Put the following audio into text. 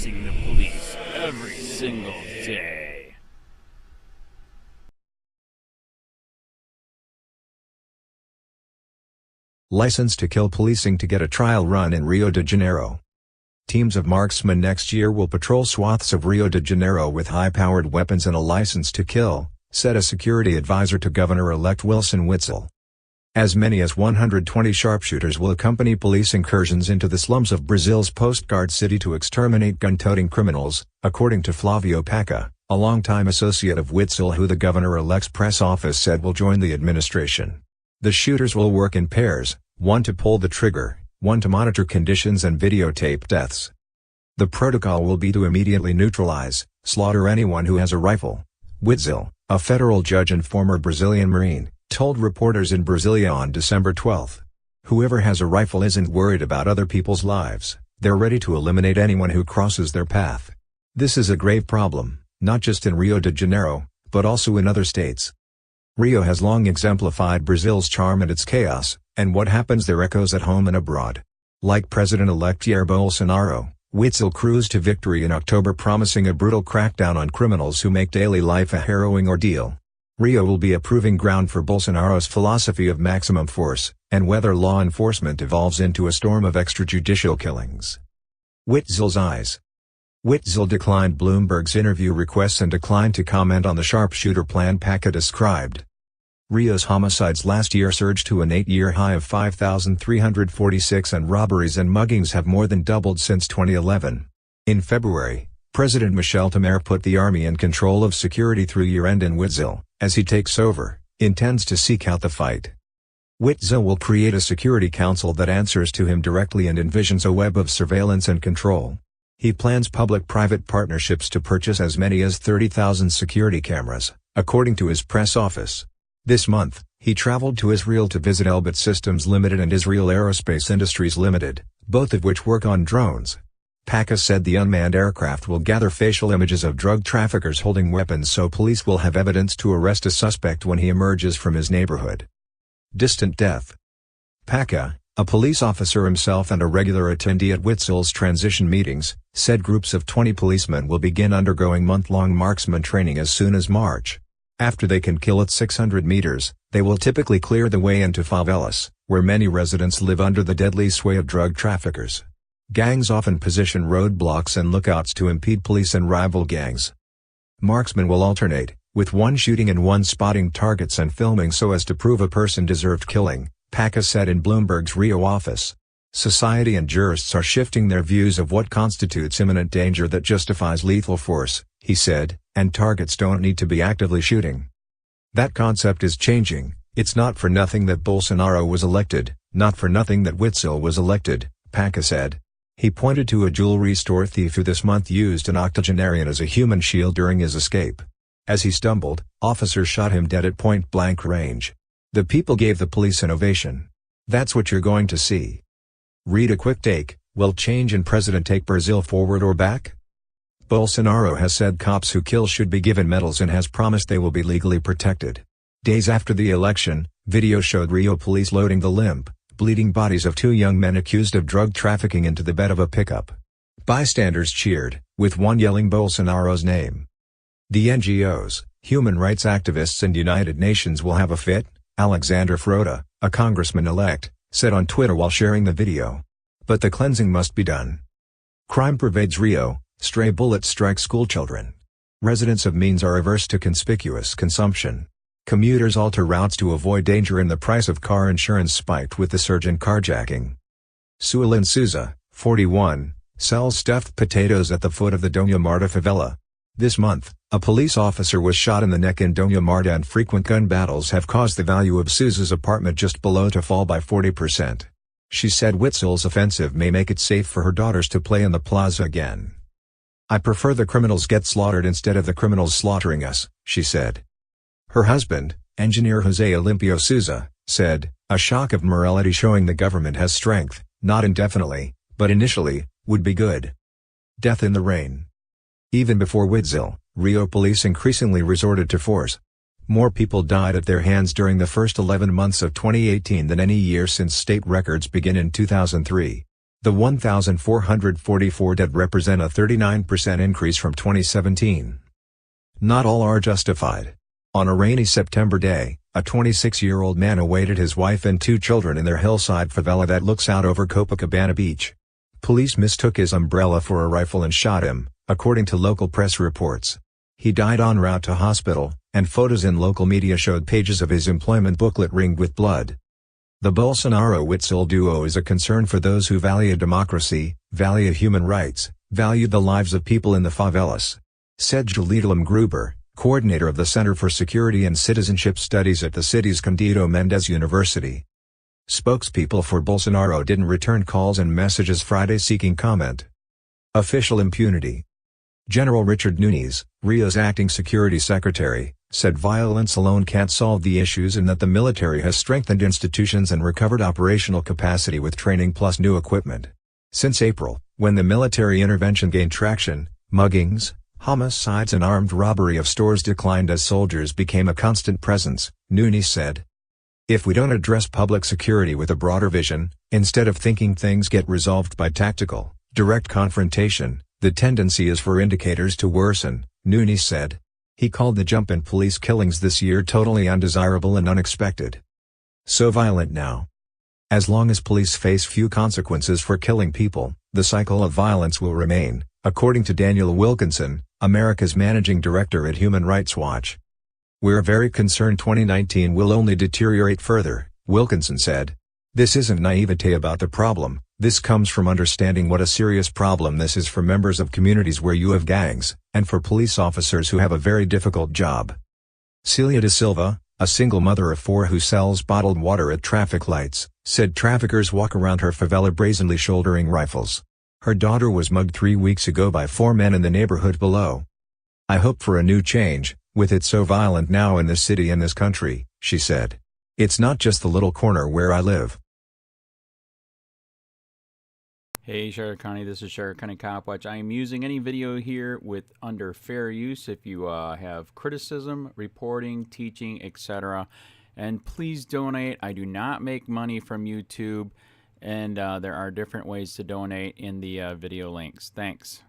policing the police every single day. License to kill policing to get a trial run in Rio de Janeiro. Teams of marksmen next year will patrol swaths of Rio de Janeiro with high-powered weapons and a license to kill, said a security advisor to Governor-elect Wilson Witzel. As many as 120 sharpshooters will accompany police incursions into the slums of Brazil's postcard city to exterminate gun-toting criminals, according to Flavio Paca, a longtime associate of Witzel who the governor-elect's press office said will join the administration. The shooters will work in pairs, one to pull the trigger, one to monitor conditions and videotape deaths. The protocol will be to immediately neutralize, slaughter anyone who has a rifle. Witzel, a federal judge and former Brazilian Marine, told reporters in Brasilia on December 12. Whoever has a rifle isn't worried about other people's lives, they're ready to eliminate anyone who crosses their path. This is a grave problem, not just in Rio de Janeiro, but also in other states. Rio has long exemplified Brazil's charm and its chaos, and what happens there echoes at home and abroad. Like President-elect Jair Bolsonaro, Witzel cruised to victory in October promising a brutal crackdown on criminals who make daily life a harrowing ordeal. Rio will be a proving ground for Bolsonaro's philosophy of maximum force, and whether law enforcement evolves into a storm of extrajudicial killings. Witzel's eyes. Witzel declined Bloomberg's interview requests and declined to comment on the sharpshooter plan Paca described. Rio's homicides last year surged to an 8-year high of 5,346 and robberies and muggings have more than doubled since 2011. In February, President Michel Temer put the army in control of security through year-end and Witzel, as he takes over, intends to seek out the fight. Witzel will create a security council that answers to him directly and envisions a web of surveillance and control. He plans public-private partnerships to purchase as many as 30,000 security cameras, according to his press office. This month, he traveled to Israel to visit Elbit Systems Limited and Israel Aerospace Industries Limited, both of which work on drones. Paca said the unmanned aircraft will gather facial images of drug traffickers holding weapons so police will have evidence to arrest a suspect when he emerges from his neighborhood. Distant death. Paca, a police officer himself and a regular attendee at Witzel's transition meetings, said groups of 20 policemen will begin undergoing month-long marksman training as soon as March. After they can kill at 600 meters, they will typically clear the way into favelas, where many residents live under the deadly sway of drug traffickers. Gangs often position roadblocks and lookouts to impede police and rival gangs. Marksmen will alternate, with one shooting and one spotting targets and filming so as to prove a person deserved killing, Paca said in Bloomberg's Rio office. Society and jurists are shifting their views of what constitutes imminent danger that justifies lethal force, he said, and targets don't need to be actively shooting. That concept is changing. It's not for nothing that Bolsonaro was elected, not for nothing that Witzel was elected, Paca said. He pointed to a jewelry store thief who this month used an octogenarian as a human shield during his escape. As he stumbled, officers shot him dead at point-blank range. The people gave the police an ovation. That's what you're going to see. Read a quick take. Will change in president take Brazil forward or back? Bolsonaro has said cops who kill should be given medals and has promised they will be legally protected. Days after the election, video showed Rio police loading the limp, bleeding bodies of two young men accused of drug trafficking into the bed of a pickup. Bystanders cheered, with one yelling Bolsonaro's name. The NGOs, human rights activists and United Nations will have a fit, Alexander Frota, a congressman-elect, said on Twitter while sharing the video. But the cleansing must be done. Crime pervades Rio, stray bullets strike schoolchildren. Residents of means are averse to conspicuous consumption. Commuters alter routes to avoid danger and the price of car insurance spiked with the surge in carjacking. Suelen Souza, 41, sells stuffed potatoes at the foot of the Dona Marta favela. This month, a police officer was shot in the neck in Dona Marta and frequent gun battles have caused the value of Souza's apartment just below to fall by 40%. She said Witzel's offensive may make it safe for her daughters to play in the plaza again. I prefer the criminals get slaughtered instead of the criminals slaughtering us, she said. Her husband, engineer Jose Olimpio Souza, said, a shock of morality showing the government has strength, not indefinitely, but initially, would be good. Death in the rain. Even before Witzel, Rio police increasingly resorted to force. More people died at their hands during the first 11 months of 2018 than any year since state records begin in 2003. The 1,444 dead represent a 39% increase from 2017. Not all are justified. On a rainy September day, a 26-year-old man awaited his wife and 2 children in their hillside favela that looks out over Copacabana Beach. Police mistook his umbrella for a rifle and shot him, according to local press reports. He died en route to hospital, and photos in local media showed pages of his employment booklet ringed with blood. The Bolsonaro-Witzel duo is a concern for those who value democracy, value human rights, value the lives of people in the favelas, said Juliedelum Gruber, coordinator of the Center for Security and Citizenship Studies at the city's Candido Mendes University. Spokespeople for Bolsonaro didn't return calls and messages Friday seeking comment. Official impunity. General Richard Nunes, Rio's acting security secretary, said violence alone can't solve the issues and that the military has strengthened institutions and recovered operational capacity with training plus new equipment. Since April, when the military intervention gained traction, muggings, homicides and armed robbery of stores declined as soldiers became a constant presence, Nunes said. If we don't address public security with a broader vision, instead of thinking things get resolved by tactical, direct confrontation, the tendency is for indicators to worsen, Nunes said. He called the jump in police killings this year totally undesirable and unexpected. So violent now. As long as police face few consequences for killing people, the cycle of violence will remain, according to Daniel Wilkinson, America's managing director at Human Rights Watch. We're very concerned 2019 will only deteriorate further, Wilkinson said. This isn't naivete about the problem, this comes from understanding what a serious problem this is for members of communities where you have gangs, and for police officers who have a very difficult job. Celia da Silva, a single mother of 4 who sells bottled water at traffic lights, said traffickers walk around her favela brazenly shouldering rifles. Her daughter was mugged 3 weeks ago by 4 men in the neighborhood below. I hope for a new change, with it so violent now in this city and this country, she said. It's not just the little corner where I live. Hey Charlotte County, this is Charlotte County COPWATCH. I am using any video here with under fair use if you have criticism, reporting, teaching, etc. And please donate. I do not make money from YouTube, and there are different ways to donate in the video links. Thanks.